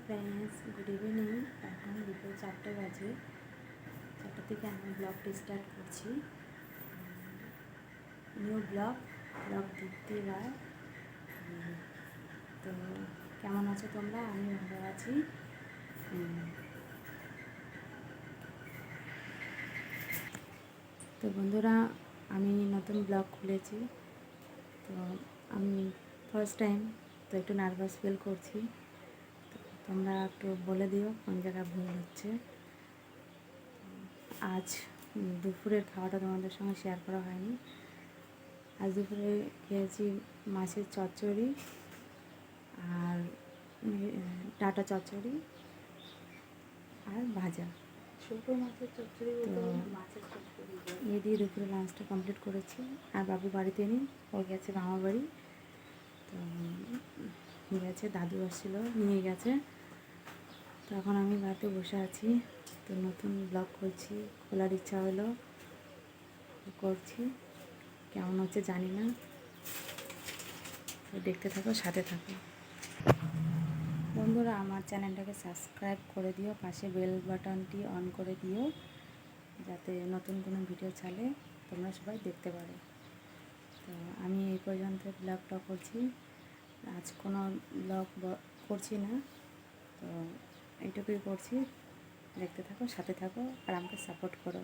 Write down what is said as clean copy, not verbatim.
Friends good evening এখন বিকেল 4টা বাজে 4টা থেকে আমি ব্লগটি স্টার্ট করছি নিউ ব্লগ দ্বিতীয়বার। তো কেমন আছো তোমরা? আমি ভালো আছি। তো বন্ধুরা, আমি নতুন ব্লগ খুলেছি, তো আমি ফার্স্ট টাইম, তো একটু নার্ভাস ফিল করছি। তোমরা একটু বলে দিও কোন জায়গায় ভুল হচ্ছে। আজ দুপুরের খাওয়াটা তোমাদের সঙ্গে শেয়ার করা হয়নি। আজ দুপুরে খেয়েছি মাছের চচ্চড়ি আর ডাঁটা চচ্চড়ি আর ভাজা। ছোটো মাছের চচ্চড়ি, তো মাছের চচ্চড়ি এই দিয়ে দুপুরে লাঞ্চটা কমপ্লিট করেছি। আর বাবু বাড়িতে নেই, ও গেছে মামা বাড়ি। তো গেছে, দাদু আসছিলো, নিয়ে গেছে। তো এখন আমি বাড়িতে বসে আছি। তো নতুন ব্লগ করছি, খোলার ইচ্ছা হলো, করছি। কেমন হচ্ছে জানি না, তো দেখতে থাকো, সাথে থাকো। বন্ধুরা, আমার চ্যানেলটাকে সাবস্ক্রাইব করে দিও, পাশে বেল বাটনটি অন করে দিও, যাতে নতুন কোনো ভিডিও ছাড়লে তোমরা সবাই দেখতে পারো। তো আমি এই পর্যন্ত ব্লগটা করছি, আজ কোনো ব্লগ করছি না। তো এইটুকুই করছি, দেখতে থাকো, সাথে থাকো আর আমাকে সাপোর্ট করো।